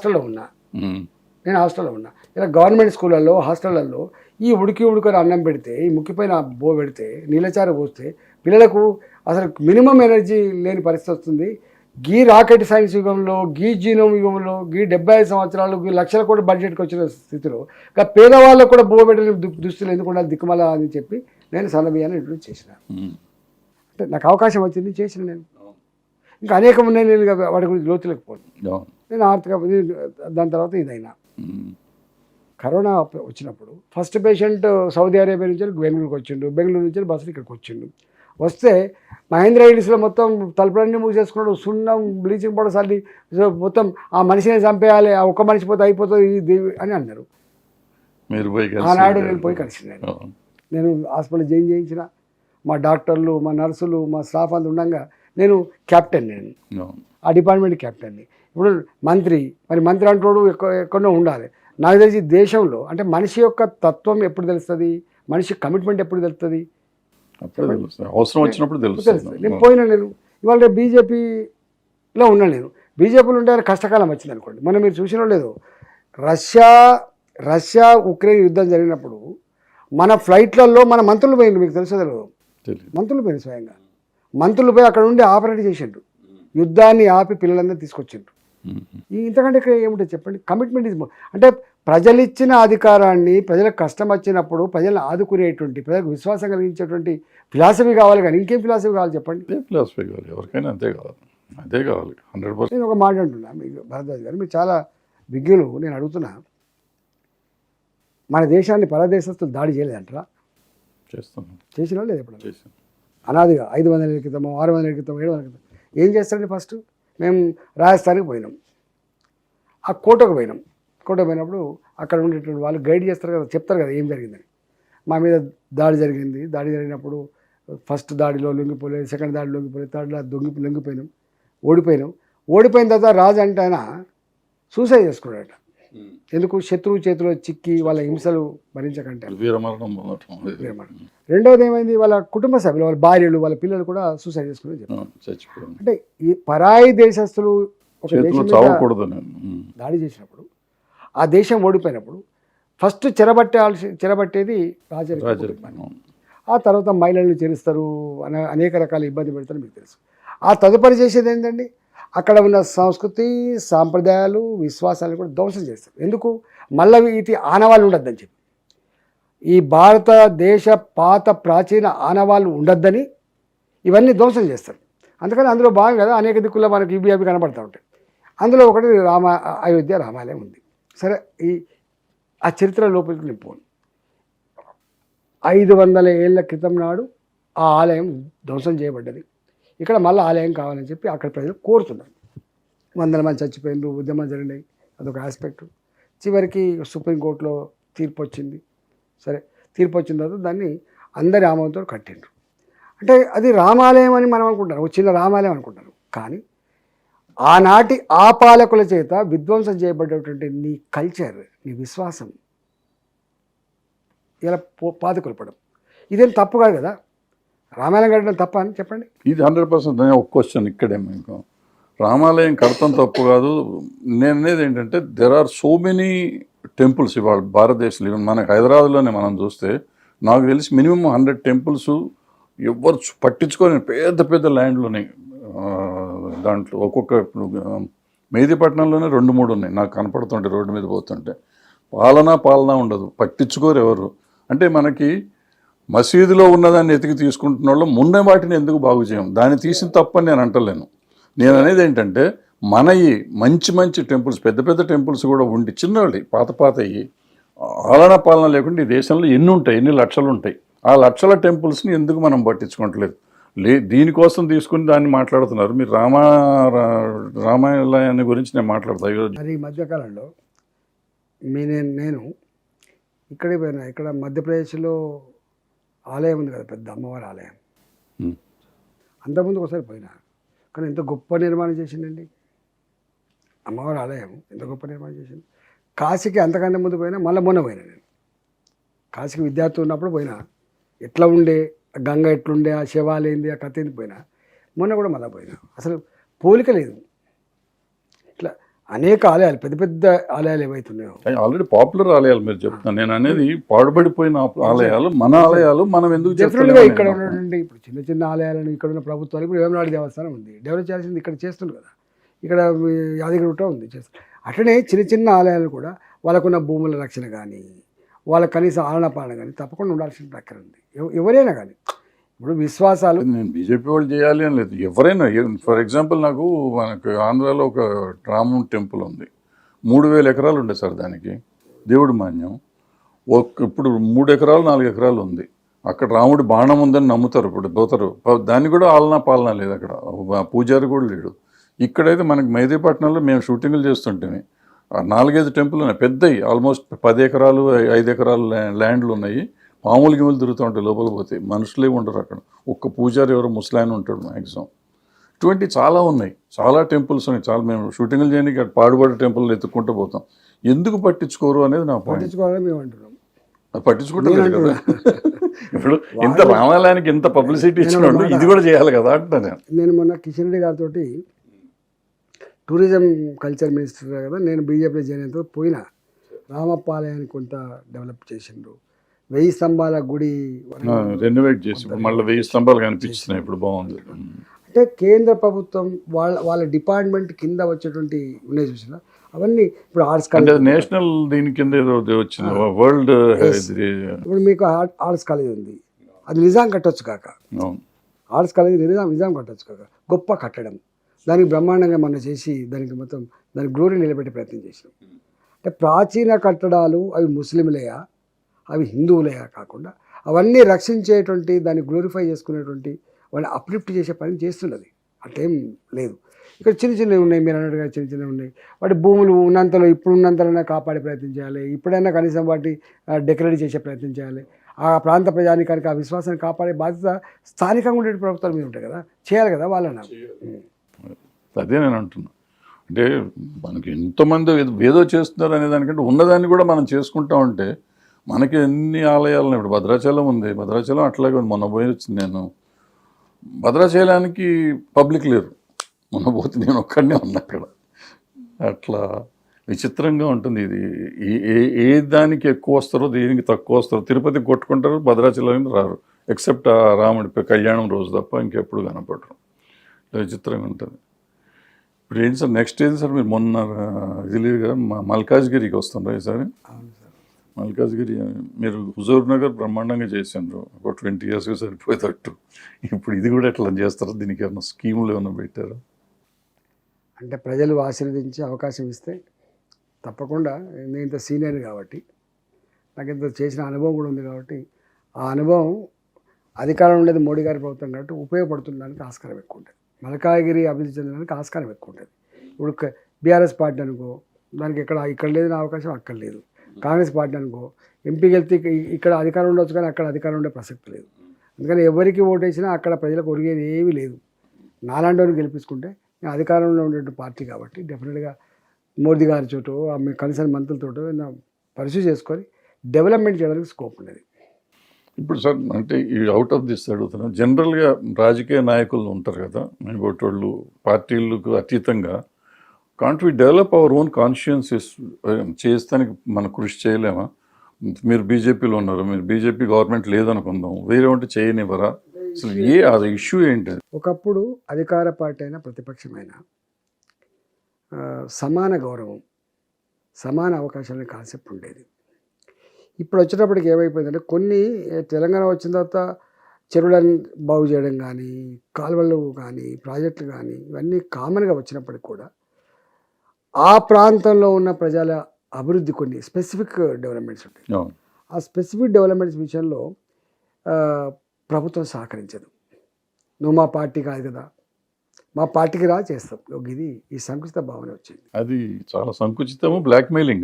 హాస్టల్లో ఉన్నా, ఇలా గవర్నమెంట్ స్కూళ్ళల్లో హాస్టళ్ళల్లో ఈ ఉడుకొని అన్నం పెడితే, ఈ ముక్కిపోయిన బో పెడితే, నీళ్ళచారు పోస్తే పిల్లలకు అసలు మినిమం ఎనర్జీ లేని పరిస్థితి వస్తుంది. గీ రాకెట్ సైన్స్ యుగంలో, గీ జీనోమ్ యుగంలో, గీ 75 సంవత్సరాలు, గీ లక్షల కోట్ల బడ్జెట్కి వచ్చిన స్థితిలో ఇంకా పేదవాళ్ళకు కూడా బో పెట్టిన దుస్తులు ఎందుకు ఉండాలి దిక్కుమల అని చెప్పి నేను సన్నబియ్యాన్ని ఇంట్రొడ్యూస్ చేసిన. అంటే నాకు అవకాశం వచ్చింది, చేసిన నేను. ఇంకా అనేకం ఉన్నాయి, నేను వాటి గురించి లోతులేకపోను. నేను ఆర్థిక దాని తర్వాత ఇదైనా కరోనా వచ్చినప్పుడు ఫస్ట్ పేషెంట్ సౌదీ అరేబియా నుంచి బెంగళూరుకి వచ్చిండు, బెంగళూరు నుంచి బస్సులు ఇక్కడికి వచ్చిండు. వస్తే మహేంద్ర హిల్స్లో మొత్తం తలుపులన్నీ మూసేసుకున్నాడు, సున్నం బ్లీచింగ్ పౌడర్ చల్లి మొత్తం ఆ మనిషిని చంపేయాలి, ఆ ఒక్క మనిషి పోతే అయిపోతుంది ఇది అని అన్నారు. ఆనాడు నేను పోయి కలిసినాను. నేను హాస్పిటల్ జాయిన్ చేయించిన, మా డాక్టర్లు, మా నర్సులు, మా స్టాఫ్ అంతా ఉండగా నేను క్యాప్టెన్, నేను ఆ డిపార్ట్మెంట్ క్యాప్టెన్ని. ఇప్పుడు మంత్రి అంటోడు ఎక్కడో ఉండాలి. నాకు తెలిసి దేశంలో అంటే మనిషి యొక్క తత్వం ఎప్పుడు తెలుస్తుంది, మనిషి కమిట్మెంట్ ఎప్పుడు తెలుస్తుంది, అవసరం వచ్చినప్పుడు తెలుస్తుంది. నేను పోయినా, నేను ఇవాళ రేపు బీజేపీలో ఉన్నా. నేను బీజేపీలో ఉండే కష్టకాలం వచ్చింది అనుకోండి. మనం మీరు చూసినో లేదో, రష్యా ఉక్రెయిన్ యుద్ధం జరిగినప్పుడు మన ఫ్లైట్లలో మన మంత్రులు పోయింది, మీకు తెలుసు తెలియదు, మంత్రులు పోయింది, స్వయంగా మంత్రులు పోయి అక్కడ ఉండి ఆపరేట్ చేసిండ్రు, యుద్ధాన్ని ఆపి పిల్లలందరూ తీసుకొచ్చిండ్రు. ఇంతకంటే ఇక్కడ ఏమిటో చెప్పండి. కమిట్మెంట్ ఇస్ అంటే ప్రజలు ఇచ్చిన అధికారాన్ని, ప్రజలకు కష్టం వచ్చినప్పుడు ప్రజలను ఆదుకునేటువంటి, ప్రజలకు విశ్వాసం కలిగించేటువంటి ఫిలాసఫీ కావాలి, కానీ ఇంకేం ఫిలాసఫీ కావాలి చెప్పండి. ఫిలాసఫీ కావాలి ఎవరికైనా, అంతే కావాలి 100%. నేను ఒక మాట అంటున్నా మీకు భరద్వాజ్ గారు, మీరు చాలా విజ్ఞులు. నేను అడుగుతున్నా, మన దేశాన్ని పరదేశస్తులు దాడి చేయలేదంటారా? చేసినా లేదు ఎప్పుడు? అనాదిగా 500 ఏళ్ళ క్రితం, 600 ఏళ్ళ క్రితం, 700 క్రితం ఏం చేస్తారండి? ఫస్ట్ మేము రాజస్థాన్కి పోయినాం, ఆ కోటకు పోయినప్పుడు అక్కడ ఉండేటువంటి వాళ్ళు గైడ్ చేస్తారు కదా, చెప్తారు కదా ఏం జరిగిందని. మా మీద దాడి జరిగినప్పుడు ఫస్ట్ దాడిలో లొంగిపోలేదు, సెకండ్ దాడి లొంగిపోలేదు, థర్డ్ దాడి లొంగిపోయినాం, ఓడిపోయిన తర్వాత రాజు అంటే ఆయన సూసైడ్ చేసుకున్నాడట. ఎందుకు? శత్రువు చేతిలో చిక్కి వాళ్ళ హింసలు భరించకంటే. రెండవది ఏమైంది, వాళ్ళ కుటుంబ సభ్యులు, వాళ్ళ భార్యలు, వాళ్ళ పిల్లలు కూడా సూసైడ్ చేసుకుని చెప్పారు. అంటే ఈ పరాయి దేశస్తులు ఒక దేశం దాడి చేసినప్పుడు, ఆ దేశం ఓడిపోయినప్పుడు ఫస్ట్ చెరబట్టేది రాజరికం. ఆ తర్వాత మహిళలను చేరుస్తారు, అనేక రకాల ఇబ్బంది పెడతారు, మీకు తెలుసు. ఆ తదుపరి చేసేది ఏంటండి, అక్కడ ఉన్న సంస్కృతి, సాంప్రదాయాలు, విశ్వాసాలను కూడా ధ్వంసం చేస్తారు. ఎందుకు? మళ్ళీ వీటి ఆనవాళ్ళు ఉండద్దని చెప్పి, ఈ భారతదేశ పాత ప్రాచీన ఆనవాళ్ళు ఉండద్దని ఇవన్నీ ధ్వంసం చేస్తారు. అందుకని అందులో భాగం కదా అనేక దిక్కుల్లో మనకి ఇవి అవి కనబడుతూ ఉంటాయి. అందులో ఒకటి అయోధ్య రామాలయం ఉంది. సరే, ఆ చరిత్ర లోపలికి నింపుకోండి. 500 ఏళ్ల క్రితం నాడు ఆ ఆలయం ధ్వంసం చేయబడ్డది. ఇక్కడ మళ్ళీ ఆలయం కావాలని చెప్పి అక్కడ ప్రజలు కోరుతున్నారు. 100 మంది చచ్చిపోయినారు, ఉద్యమం జరిగినాయి, అదొక ఆస్పెక్ట్. చివరికి సుప్రీంకోర్టులో తీర్పు వచ్చింది. సరే, తీర్పు వచ్చిన తర్వాత దాన్ని అందరి ఆమోదంతో కట్టిండ్రు. అంటే అది రామాలయం అని మనం అనుకుంటారు, ఒక చిన్న రామాలయం అనుకుంటారు. కానీ ఆనాటి ఆ పాలకుల చేత విధ్వంసం చేయబడ్డటువంటి నీ కల్చర్, నీ విశ్వాసం ఇలా పాదుకొల్పడం ఇదేం తప్పు కాదు కదా? రామాలయం కట్టడం తప్ప అని చెప్పండి. ఇది 100% ఒక క్వశ్చన్ ఇక్కడే. మీకు రామాలయం కడతాం తప్పు కాదు. నేను అనేది ఏంటంటే there are so many temples ఇవాళ భారతదేశంలో. ఈవెన్ మనకి హైదరాబాద్లోనే మనం చూస్తే నాకు తెలిసి మినిమం 100 టెంపుల్స్ ఎవరు పట్టించుకొని పెద్ద పెద్ద ల్యాండ్లోనే. దాంట్లో ఒక్కొక్క మెహదీపట్నంలోనే 2-3 ఉన్నాయి నాకు కనపడుతుంటే, రోడ్డు మీద పోతుంటే. పాలన ఉండదు, పట్టించుకోరు ఎవరు. అంటే మనకి మసీదులో ఉన్నదాన్ని ఎతికి తీసుకుంటున్న వాళ్ళు ముందే వాటిని ఎందుకు బాగు చేయం? దాన్ని తీసిన తప్పని నేను అంటలేను. నేను అనేది ఏంటంటే మన ఈ మంచి టెంపుల్స్, పెద్ద టెంపుల్స్ కూడా ఉండి చిన్నవి పాతయి పాలన లేకుండా ఈ దేశంలో ఎన్ని లక్షలు ఉంటాయి. ఆ లక్షల టెంపుల్స్ని ఎందుకు మనం పట్టించుకోవట్లేదు? దీనికోసం తీసుకుని దాన్ని మాట్లాడుతున్నారు. మీరు రామాలయాన్ని గురించి నేను మాట్లాడతా. అది ఈ మధ్యకాలంలో నేను ఇక్కడే పోయినా. ఇక్కడ మధ్యప్రదేశ్లో ఆలయం ఉంది కదా, పెద్ద అమ్మవారి ఆలయం. అంతకుముందు ఒకసారి పోయినా, కానీ ఎంత గొప్ప నిర్మాణం చేసిందండి అమ్మవారి ఆలయం, ఎంత గొప్ప నిర్మాణం చేసింది. కాశీకి అంతకంటే ముందు పోయినా, మళ్ళీ మొన్న పోయినా. నేను కాశీకి విద్యార్థి ఉన్నప్పుడు పోయినా, ఎట్లా ఉండే గంగ ఎట్లుండే, ఆ శివాలయంది, ఆ కథ పోయినా. మొన్న కూడా మళ్ళీ పోయినా. అసలు పోలిక లేదు. ఇట్లా అనేక ఆలయాలు, పెద్ద పెద్ద ఆలయాలు ఏవైతున్నాయో, ఆల్రెడీ పాపులర్ ఆలయాలు మీరు చెప్తాను, నేను అనేది పాడుబడిపోయిన ఆలయాలు, మన ఆలయాలు మనం ఎందుకు డెఫినెట్గా ఇక్కడ చెప్తున్నాం? ఉన్నటువంటి ఇప్పుడు చిన్న చిన్న ఆలయాలను ఇక్కడ ఉన్న ప్రభుత్వాలు, ఇప్పుడు వేమనాడు దేవస్థానం ఉంది, డెవలప్ చేయాల్సింది ఇక్కడ చేస్తుంది కదా, ఇక్కడ యాదగిరిగుట్ట ఉంది చేస్తుంది. అట్లనే చిన్న చిన్న ఆలయాలు కూడా వాళ్ళకున్న భూముల రక్షణ కానీ, వాళ్ళ కనీస ఆలన పాలన కానీ తప్పకుండా ఉండాల్సిన ప్రక్రియ ఉంది. ఎవరైనా కానీ ఇప్పుడు విశ్వాసాలు, నేను బీజేపీ వాళ్ళు చేయాలి అని లేదు, ఎవరైనా. ఫర్ ఎగ్జాంపుల్ నాకు మనకు ఆంధ్రాలో ఒక రామం టెంపుల్ ఉంది, 3,000 ఎకరాలు ఉండే సార్ దానికి, దేవుడి మాన్యం. ఇప్పుడు 3 ఎకరాలు 4 ఎకరాలు ఉంది. అక్కడ రాముడి బాణం ఉందని నమ్ముతారు, ఇప్పుడు పోతారు, దాన్ని కూడా ఆలనా పాలన లేదు, అక్కడ పూజారి కూడా లేడు. ఇక్కడైతే మనకి మెహదీపట్నంలో మేము షూటింగ్లు చేస్తుంటే 4-5 టెంపుల్ ఉన్నాయి, పెద్దవి, ఆల్మోస్ట్ 10 ఎకరాలు 5 ఎకరాలు ల్యాండ్లు ఉన్నాయి. మామూలు గిములు తిరుగుతూ ఉంటాయి, లోపల పోతే మనుషులే ఉండరు అక్కడ, ఒక్క పూజారి ఎవరో ముసలాయన ఉంటాడు మ్యాక్సిమం. ఇటువంటి చాలా ఉన్నాయి, చాలా టెంపుల్స్ ఉన్నాయి, చాలా. మేము షూటింగ్లు చేయడానికి పాడుబడి టెంపుల్ ఎత్తుక్కుంటూ పోతాం. ఎందుకు పట్టించుకోరు అనేది నా పాయింట్. పట్టించుకోవాలని మేము అంటున్నాం. పట్టించుకుంటలేదు కదా. ఇప్పుడు ఇంత రామాలయానికి ఇంత పబ్లిసిటీ ఇచ్చినప్పుడు ఇది కూడా చేయాలి కదా అంటున్నా నేను మొన్న కిషన్ రెడ్డి గారితో, టూరిజం కల్చర్ మినిస్టర్ కదా, నేను బీజేపీలో చేరినంత పోయినా, రామప్ప ఆలయాన్ని కొంత డెవలప్ చేసిండ్రు, 1000 స్తంభాల గుడి రెనోవేట్ చేసి మళ్ళీ 1000 స్తంభాలు కనిపించినాయి, ఇప్పుడు బాగుంది. అంటే కేంద్ర ప్రభుత్వం వాళ్ళ డిపార్ట్మెంట్ కింద వచ్చేటువంటి ఉన్నాయి చూసిన అవన్నీ. ఇప్పుడు ఆర్ట్స్ అంటే కాలేజ్, నేషనల్ దీని కింద ఏదో వచ్చింది, వరల్డ్. ఇప్పుడు మీకు ఆర్ట్స్ కాలేజ్ ఉంది, అది నిజాం కట్టొచ్చు కాక, ఆర్ట్స్ కాలేజ్ నిజాం కట్టొచ్చు కాక, గొప్ప కట్టడం, దానికి బ్రహ్మాండంగా మనం చేసి దానికి మొత్తం దానికి గ్లోరీ నిలబెట్టే ప్రయత్నం చేసినాం. అంటే ప్రాచీన కట్టడాలు అవి ముస్లింలేయా అవి హిందువులేయా కాకుండా అవన్నీ రక్షించేటువంటి, దాన్ని గ్లోరిఫై చేసుకునేటువంటి, వాళ్ళని అప్లిఫ్ట్ చేసే పని చేస్తున్నది. అట్లేం లేదు. ఇక్కడ చిన్న చిన్నవి ఉన్నాయి, మీరు అన్నట్టుగా చిన్న చిన్నవి ఉన్నాయి. వాటి భూములు ఉన్నంతలో, ఇప్పుడు ఉన్నంతలోనే కాపాడే ప్రయత్నం చేయాలి, ఇప్పుడైనా కనీసం వాటి డెకరేట్ చేసే ప్రయత్నం చేయాలి. ఆ ప్రాంత ప్రజానికానికి ఆ విశ్వాసాన్ని కాపాడే బాధ్యత స్థానికంగా ఉండే ప్రభుత్వాల మీద ఉంటాయి కదా, చేయాలి కదా వాళ్ళని. అదే నేను అంటున్నా. అంటే మనకి ఎంతోమంది ఏదో చేస్తున్నారు అనే దానికంటే ఉన్నదాన్ని కూడా మనం చేసుకుంటా ఉంటే మనకి ఎన్ని ఆలయాలు. ఇప్పుడు భద్రాచలం ఉంది, భద్రాచలం అట్లాగే ఉంది. మొన్న పోయి వచ్చింది నేను, భద్రాచలానికి పబ్లిక్ లేరు, మొన్న పోతే నేను ఒక్కడనే ఉన్నా అక్కడ. అట్లా విచిత్రంగా ఉంటుంది ఇది. ఏ దానికి ఎక్కువ వస్తారో దేనికి తక్కువ వస్తారో, తిరుపతికి కొట్టుకుంటారు, భద్రాచలం రారు, ఎక్సెప్ట్ ఆ రాముడి కళ్యాణం రోజు తప్ప ఇంకెప్పుడు కనపడరు. విచిత్రంగా ఉంటుంది. ఇప్పుడు ఏంటి సార్ నెక్స్ట్ ఏంటి సార్? మీరు మొన్న ఇది లేదు కదా, మల్కాజ్గిరికి వస్తుండ్రా ఈసారి? మల్కాజ్గిరి మీరు హుజూర్ నగర్ బ్రహ్మాండంగా చేసిండ్రు, ఒక 20 yearsగా సరిపోయేటట్టు. ఇప్పుడు ఇది కూడా ఎట్లా చేస్తారో, దీనికి ఏమన్నా స్కీములు ఏమైనా పెట్టారా? అంటే ప్రజలు ఆశీర్వదించి అవకాశం ఇస్తే తప్పకుండా, నేను ఇంత సీనియర్ కాబట్టి, నాకు ఇంత చేసిన అనుభవం కూడా ఉంది కాబట్టి, ఆ అనుభవం అధికారం ఉండేది మోడీ గారి ప్రభుత్వం కాబట్టి ఉపయోగపడుతుండడానికి ఆస్కారం ఎక్కువ ఉంటుంది. మల్కాజ్గిరి అభివృద్ధి చెందడానికి ఆస్కారం ఎక్కువ ఉంటుంది. ఇప్పుడు బీఆర్ఎస్ పార్టీ అనుకో, దానికి ఇక్కడ లేదు నా అవకాశం, అక్కడ లేదు. కాంగ్రెస్ పార్టీ అనుకో, ఎంపీకి వెళ్తే ఇక్కడ అధికారం ఉండొచ్చు కానీ అక్కడ అధికారం ఉండే ప్రసక్తి లేదు. అందుకని ఎవరికి ఓటేసినా అక్కడ ప్రజలకు ఒరిగేది ఏమీ లేదు. నాలాంటి వారిని గెలిపించుకుంటే, నేను అధికారంలో ఉండే పార్టీ కాబట్టి డెఫినెట్గా మోదీ గారి చోటు కన్సర్న్ మంత్రులతో పరిశీలి చేసుకొని డెవలప్మెంట్ చేయడానికి స్కోప్ ఉండేది. ఇప్పుడు సార్ అంటే ఈ అవుట్ ఆఫ్ దిస్ అడుగుతున్నాం, జనరల్గా రాజకీయ నాయకులు ఉంటారు కదా, వాళ్ళు పార్టీలకు అతీతంగా, can't we develop our own consciences చేస్తానికి మనం కృషి చేయలేమా? మీరు బీజేపీలో ఉన్నారు, మీరు బీజేపీ గవర్నమెంట్ లేదనుకుందాం, వేరే ఉంటే చేయనివ్వరా? అసలు అది ఇష్యూ ఏంటి? ఒకప్పుడు అధికార పార్టీ అయినా ప్రతిపక్షమైనా సమాన గౌరవం, సమాన అవకాశాలనే కాన్సెప్ట్ ఉండేది. ఇప్పుడు వచ్చేటప్పటికి ఏమైపోయిందంటే, కొన్ని తెలంగాణ వచ్చిన తర్వాత చెరువులను బాగు చేయడం కానీ, కాలువలు కానీ, ప్రాజెక్టులు కానీ, ఇవన్నీ కామన్గా వచ్చినప్పటికి కూడా ఆ ప్రాంతంలో ఉన్న ప్రజల అభివృద్ధి కొన్ని స్పెసిఫిక్ డెవలప్మెంట్స్ ఉంటాయి. ఆ స్పెసిఫిక్ డెవలప్మెంట్స్ విషయంలో ప్రభుత్వం సహకరించదు. నువ్వు మా పార్టీ కాదు కదా, మా పార్టీకి రా చేస్తాం, ఇది ఈ సంకుచిత భావన వచ్చింది. అది చాలా సంకుచితము, బ్లాక్మెయిలింగ్.